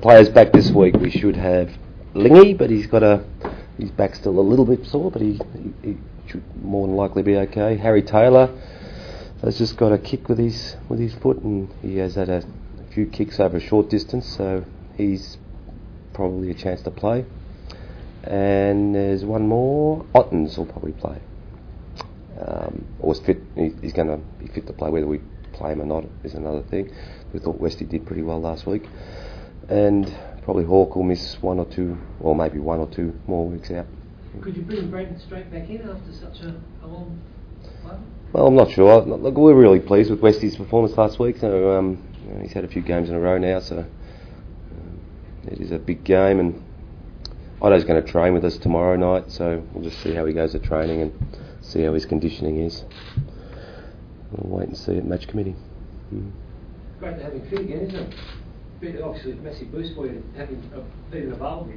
Players back this week. We should have Lingy, but his back's still a little bit sore, but he should more than likely be okay. Harry Taylor has just got a kick with his foot, and he has had a few kicks over a short distance, so he's probably a chance to play. And there's one more. Ottens will probably play. Or fit. He's going to be fit to play. Whether we play him or not is another thing. We thought Westy did pretty well last week. And probably Hawk will miss one or two more weeks out. Could you bring Brent straight back in after such a long while? Well, I'm not sure. Look, we're really pleased with Westy's performance last week. So he's had a few games in a row now, so it is a big game. And Otto's going to train with us tomorrow night, so we'll just see how he goes at training and see how his conditioning is. We'll wait and see at match committee. Great to have him fit again, isn't it? Obviously, a massive boost for you having been available.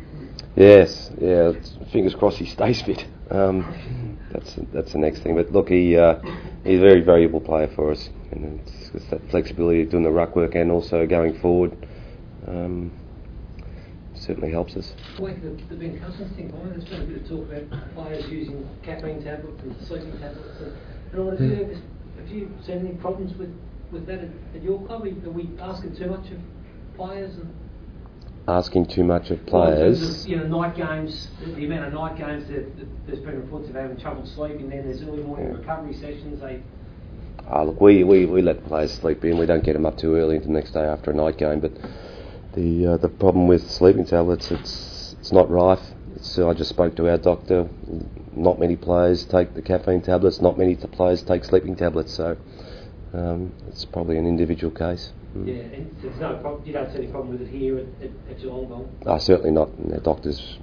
Yes, yeah. Fingers crossed he stays fit. That's the next thing. But look, he's a very valuable player for us, and it's that flexibility of doing the ruck work and also going forward. Certainly helps us. Wait, the Ben Cousins thing, there's been a bit of talk about players using caffeine tablets and sleeping tablets and all that. Have you seen any problems with that at your club? Are we asking too much of players? Asking too much of players? Well, in terms of, night games, the amount of night games that there's been reports of having trouble sleeping, then there's early morning recovery sessions. Look, we let players sleep in. We don't get them up too early into the next day after a night game, but the problem with sleeping tablets, it's not rife. I just spoke to our doctor. Not many players take the caffeine tablets. Not many players take sleeping tablets. So it's probably an individual case. Yeah, and there's no problem. You don't see any problem with it here at Geelong? Certainly not. And our doctors,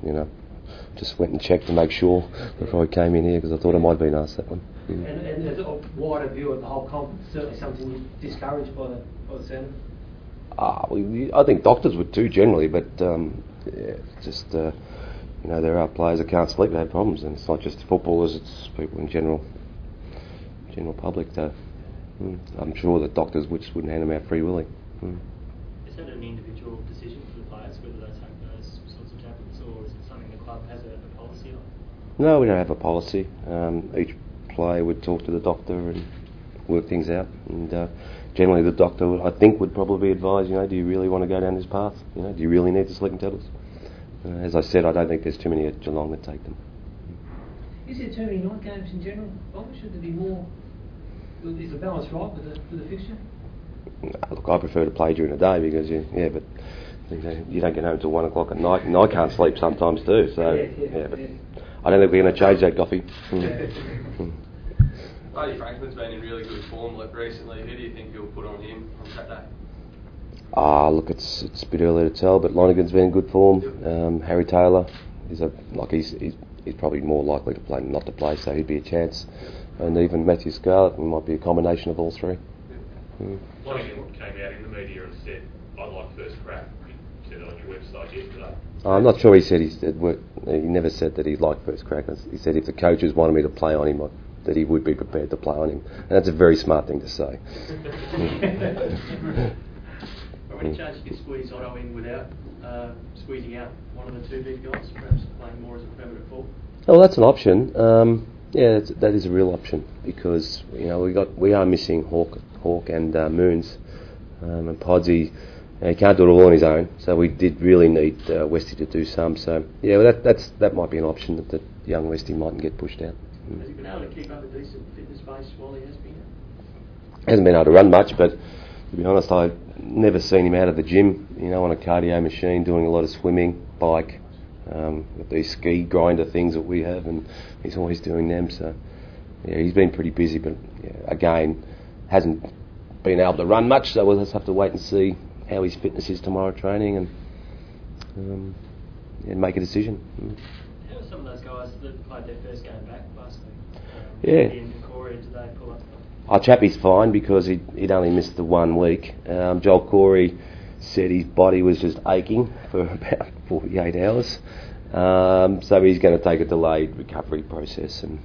just went and checked to make sure before I came in here, because I thought I might have been asked that one. And there's a wider view of the whole comp. Certainly something you're discouraged by the sound. I think doctors would too, generally, but there are players that can't sleep, they have problems, and it's not just footballers, it's people in general public. I'm sure that doctors wouldn't hand them out free willy. Is that an individual decision for the players, whether they take those sorts of tablets, or is it something the club has a policy on? No, we don't have a policy. Each player would talk to the doctor and work things out, and generally the doctor, I think, would probably advise, do you really want to go down this path? Do you really need the sleeping tablets? As I said, I don't think there's too many at Geelong that take them. Is there too many night games in general? Should there be more? Is the balance right with the fixture? Look, I prefer to play during the day because but you don't get home till 1 o'clock at night, and I can't sleep sometimes too. So but I don't think we're going to change that, Goffy. Buddy Franklin's been in really good form recently. Who do you think you'll put on him on Saturday? Look, it's a bit early to tell, but Lonergan's been in good form. Harry Taylor he's probably more likely to play than not to play, so he'd be a chance. And even Matthew Scarlett might be a combination of all three. Lonergan came out in the media and said, "I'd like first crack." You said it on your website yesterday. I'm not sure he never said that he'd like first crack. He said if the coaches wanted me to play on him, that he would be prepared to play on him. And that's a very smart thing to say. Any chance you could squeeze Otto in without squeezing out one of the two big guys, perhaps playing more as a permanent forward? Well, that's an option. That is a real option, because we are missing Hawk and Moons, and Podsy. He can't do it all on his own, so we did really need Westy to do some. So that might be an option that the young Westy mightn't get pushed out. Has he been able to keep up a decent fitness pace while he has been out? Hasn't been able to run much, but to be honest, I've never seen him out of the gym, on a cardio machine, doing a lot of swimming, bike, with these ski grinder things that we have, and he's always doing them. So, he's been pretty busy, but again, hasn't been able to run much, so we'll just have to wait and see how his fitness is tomorrow training and make a decision. How are some of those guys that played their first game back last week? And Corey, did they pull up? Chappie's fine because he'd only missed the 1 week. Joel Corey said his body was just aching for about 48 hours. So he's going to take a delayed recovery process, and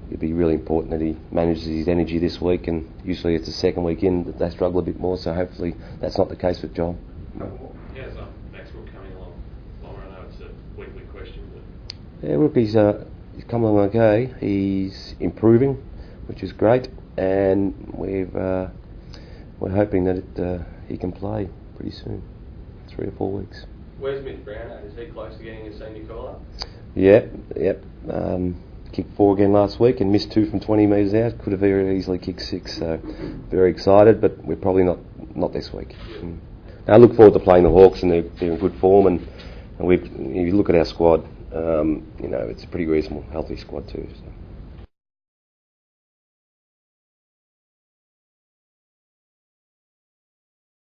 it'd be really important that he manages his energy this week, and usually it's the second week in that they struggle a bit more, so hopefully that's not the case with Joel. How's Maxwell coming along? Well, I know it's a weekly question, but... Yeah, look, he's come along okay. He's improving, which is great, and we're hoping that he can play pretty soon, 3 or 4 weeks. Where's Mitch Brown at? Is he close to getting a senior call-up? Yep. Kicked 4 again last week and missed 2 from 20 metres out. Could have very easily kicked 6, so very excited, but we're probably not this week. Yeah. I look forward to playing the Hawks, and they're in good form, and if you look at our squad, it's a pretty reasonable, healthy squad too. So.